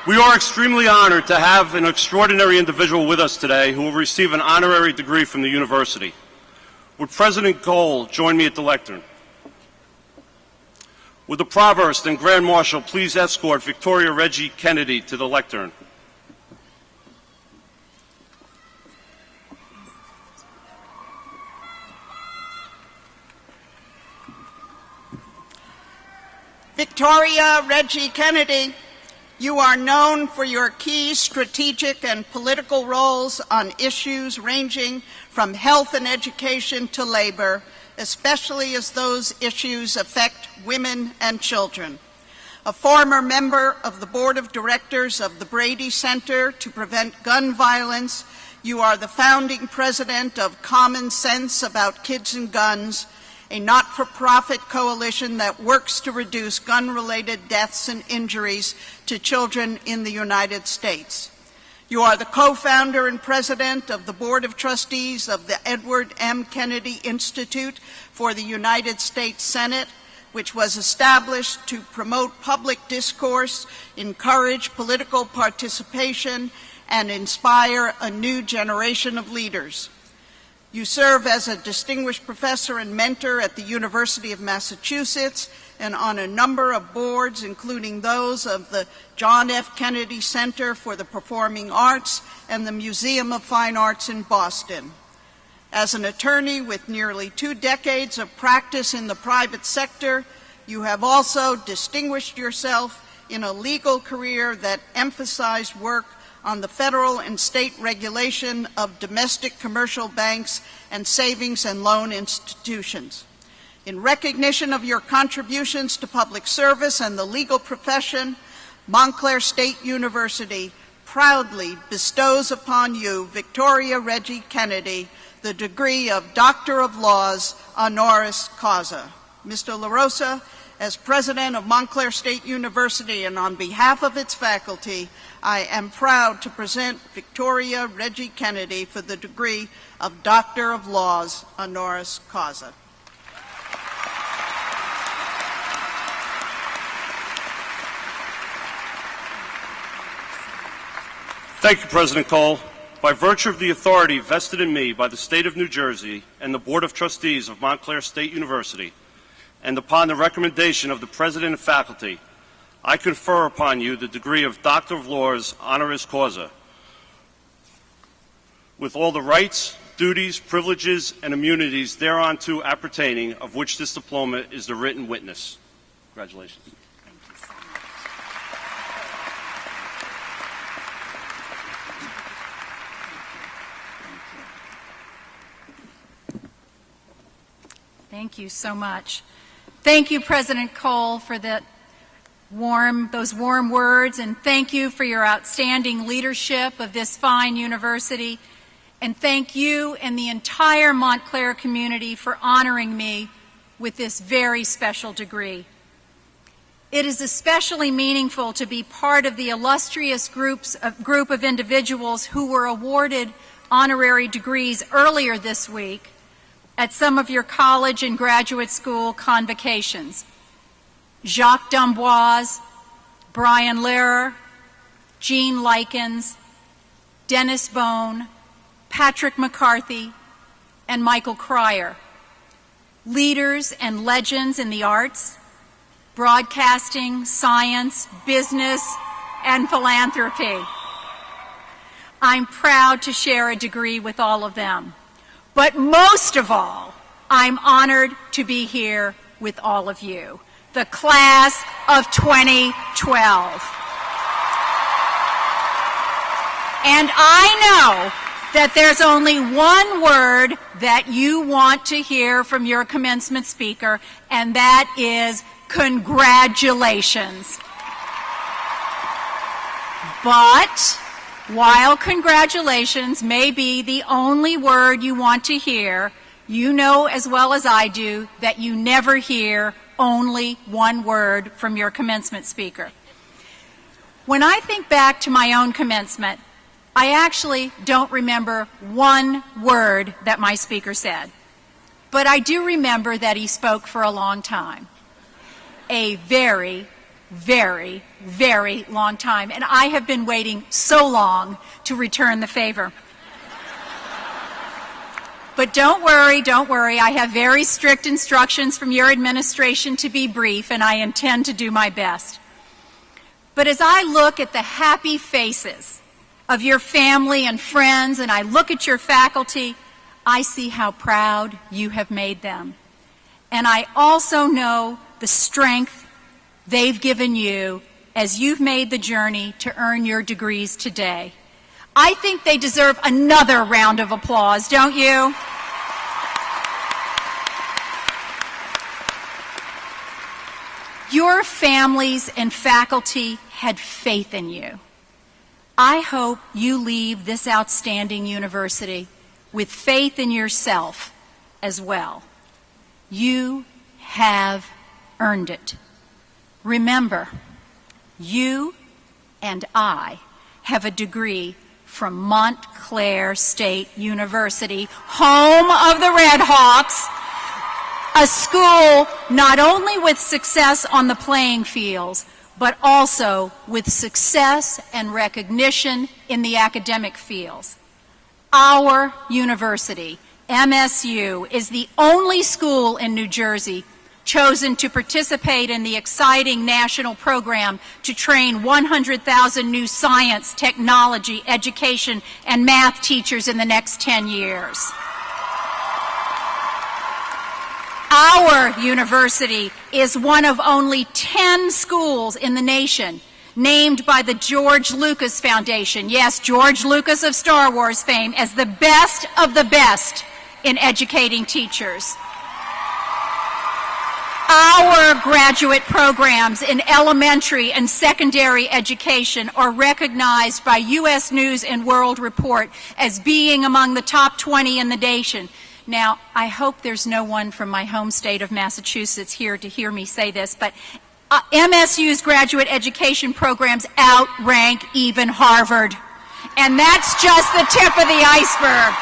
We are extremely honored to have an extraordinary individual with us today who will receive an honorary degree from the university. Would President Cole join me at the lectern? Would the Provost and Grand Marshal please escort Victoria Reggie Kennedy to the lectern? Victoria Reggie Kennedy, you are known for your key strategic and political roles on issues ranging from health and education to labor, especially as those issues affect women and children. A former member of the Board of Directors of the Brady Center to Prevent Gun Violence, you are the founding president of Common Sense About Kids and Guns, a not-for-profit coalition that works to reduce gun-related deaths and injuries to children in the United States. You are the co-founder and president of the Board of Trustees of the Edward M. Kennedy Institute for the United States Senate, which was established to promote public discourse, encourage political participation, and inspire a new generation of leaders. You serve as a distinguished professor and mentor at the University of Massachusetts and on a number of boards, including those of the John F. Kennedy Center for the Performing Arts and the Museum of Fine Arts in Boston. As an attorney with nearly 2 decades of practice in the private sector, you have also distinguished yourself in a legal career that emphasized work on the federal and state regulation of domestic commercial banks and savings and loan institutions. In recognition of your contributions to public service and the legal profession, Montclair State University proudly bestows upon you, Victoria Reggie Kennedy, the degree of Doctor of Laws honoris causa. Mr. LaRosa, as president of Montclair State University and on behalf of its faculty, I am proud to present Victoria Reggie Kennedy for the degree of Doctor of Laws honoris causa. Thank you, President Cole. By virtue of the authority vested in me by the State of New Jersey and the Board of Trustees of Montclair State University, and upon the recommendation of the President and faculty, I confer upon you the degree of Doctor of Laws honoris causa, with all the rights, duties, privileges, and immunities thereunto appertaining, of which this diploma is the written witness. Congratulations. Thank you so much. Thank you so much. Thank you, President Cole, for those warm words, and thank you for your outstanding leadership of this fine university, and thank you and the entire Montclair community for honoring me with this very special degree. It is especially meaningful to be part of the illustrious group of individuals who were awarded honorary degrees earlier this week at some of your college and graduate school convocations. Jacques D'Amboise, Brian Lehrer, Jean Likens, Dennis Bone, Patrick McCarthy, and Michael Cryer, leaders and legends in the arts, broadcasting, science, business, and philanthropy. I'm proud to share a degree with all of them. But most of all, I'm honored to be here with all of you, the class of 2012. And I know that there's only one word that you want to hear from your commencement speaker, and that is congratulations. But while congratulations may be the only word you want to hear, you know as well as I do that you never hear only one word from your commencement speaker. When I think back to my own commencement, I actually don't remember one word that my speaker said. But I do remember that he spoke for a long time. A very, very, very long time, and I have been waiting so long to return the favor. But don't worry, I have very strict instructions from your administration to be brief, and I intend to do my best. But as I look at the happy faces of your family and friends, and I look at your faculty, I see how proud you have made them. And I also know the strength they've given you as you've made the journey to earn your degrees today. I think they deserve another round of applause, don't you? Your families and faculty had faith in you. I hope you leave this outstanding university with faith in yourself as well. You have earned it. Remember, you and I have a degree from Montclair State University, home of the Red Hawks, a school not only with success on the playing fields, but also with success and recognition in the academic fields. Our university, MSU, is the only school in New Jersey chosen to participate in the exciting national program to train 100,000 new science, technology, education, and math teachers in the next 10 years. Our university is one of only 10 schools in the nation named by the George Lucas Foundation, yes, George Lucas of Star Wars fame, as the best of the best in educating teachers. Our graduate programs in elementary and secondary education are recognized by U.S. News and World Report as being among the top 20 in the nation. Now, I hope there's no one from my home state of Massachusetts here to hear me say this, but MSU's graduate education programs outrank even Harvard. And that's just the tip of the iceberg.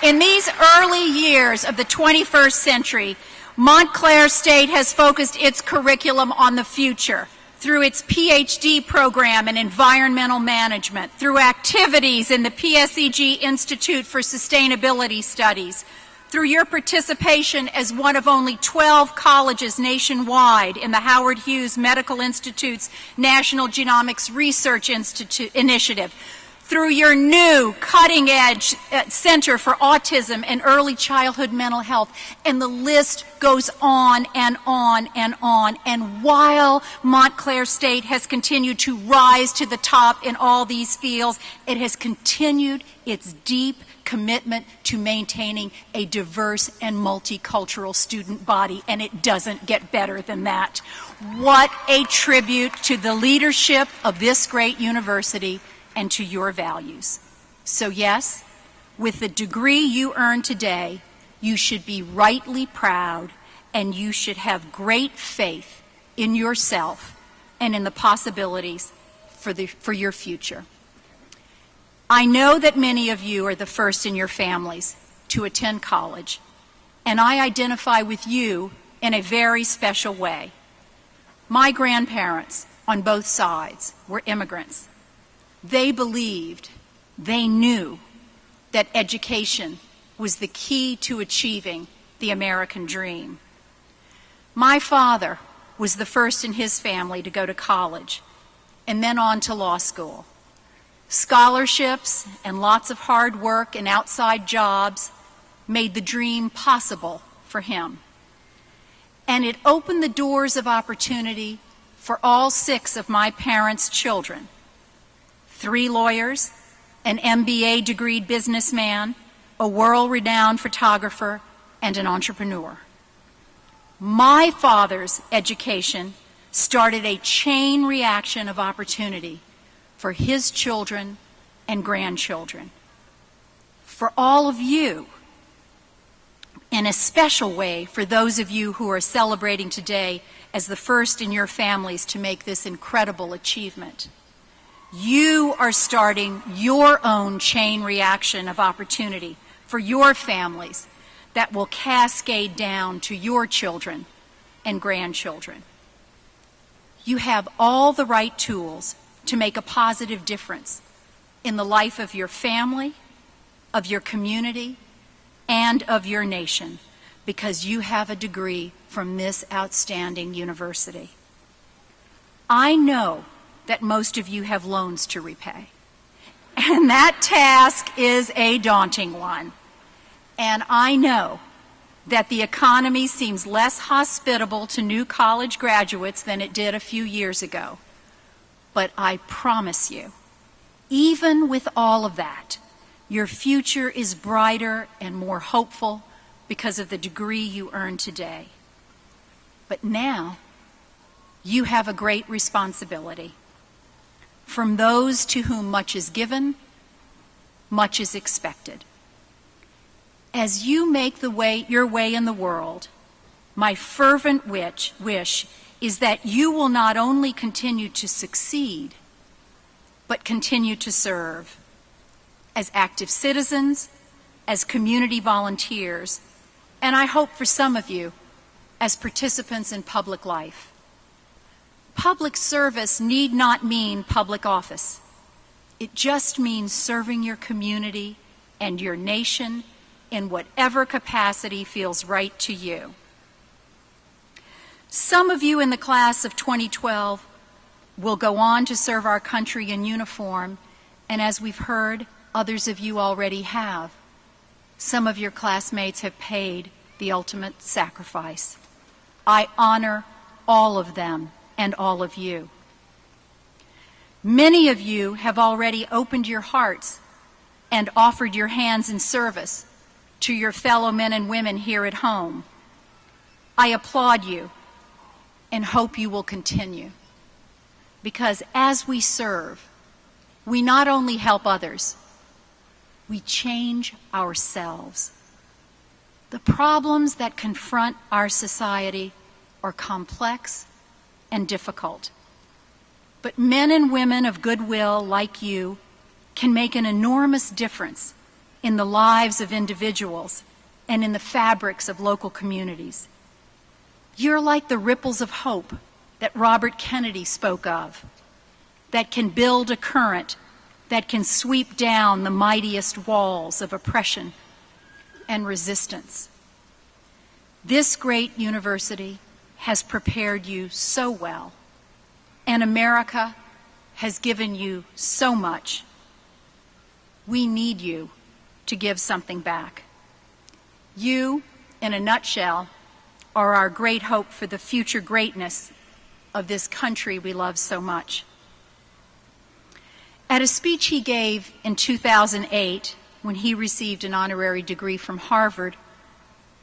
In these early years of the 21st century, Montclair State has focused its curriculum on the future through its PhD program in environmental management, through activities in the PSEG Institute for Sustainability Studies, through your participation as one of only 12 colleges nationwide in the Howard Hughes Medical Institute's National Genomics Research Initiative, through your new cutting-edge Center for Autism and Early Childhood Mental Health, and the list goes on and on and on. And while Montclair State has continued to rise to the top in all these fields, it has continued its deep commitment to maintaining a diverse and multicultural student body, and it doesn't get better than that. What a tribute to the leadership of this great university and to your values. So yes, with the degree you earn today, you should be rightly proud, and you should have great faith in yourself and in the possibilities for your future. I know that many of you are the first in your families to attend college, and I identify with you in a very special way. My grandparents on both sides were immigrants. They believed, they knew that education was the key to achieving the American dream. My father was the first in his family to go to college and then on to law school. Scholarships and lots of hard work and outside jobs made the dream possible for him. And it opened the doors of opportunity for all 6 of my parents' children. 3 lawyers, an MBA degreed businessman, a world-renowned photographer, and an entrepreneur. My father's education started a chain reaction of opportunity for his children and grandchildren. For all of you, in a special way for those of you who are celebrating today as the first in your families to make this incredible achievement. You are starting your own chain reaction of opportunity for your families that will cascade down to your children and grandchildren. You have all the right tools to make a positive difference in the life of your family, of your community, and of your nation, because you have a degree from this outstanding university. I know that most of you have loans to repay, and that task is a daunting one. And I know that the economy seems less hospitable to new college graduates than it did a few years ago. But I promise you, even with all of that, your future is brighter and more hopeful because of the degree you earned today. But now, you have a great responsibility. From those to whom much is given, much is expected. As you make your way in the world, my fervent wish is that you will not only continue to succeed, but continue to serve as active citizens, as community volunteers, and I hope for some of you, as participants in public life. Public service need not mean public office. It just means serving your community and your nation in whatever capacity feels right to you. Some of you in the class of 2012 will go on to serve our country in uniform, and as we've heard, others of you already have. Some of your classmates have paid the ultimate sacrifice. I honor all of them and all of you. Many of you have already opened your hearts and offered your hands in service to your fellow men and women here at home. I applaud you and hope you will continue, because as we serve, we not only help others, we change ourselves. The problems that confront our society are complex and difficult, but men and women of goodwill like you can make an enormous difference in the lives of individuals and in the fabrics of local communities. You're like the ripples of hope that Robert Kennedy spoke of, that can build a current that can sweep down the mightiest walls of oppression and resistance. This great university has prepared you so well, and America has given you so much. We need you to give something back. You, in a nutshell, are our great hope for the future greatness of this country we love so much. At a speech he gave in 2008, when he received an honorary degree from Harvard,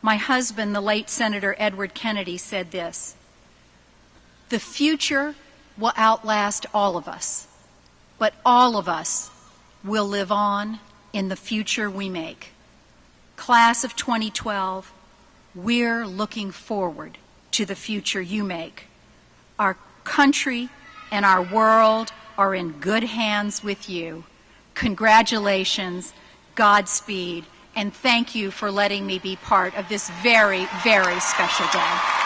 my husband, the late Senator Edward Kennedy, said this: "The future will outlast all of us, but all of us will live on in the future we make." Class of 2012, we're looking forward to the future you make. Our country and our world are in good hands with you. Congratulations, Godspeed, and thank you for letting me be part of this very, very special day.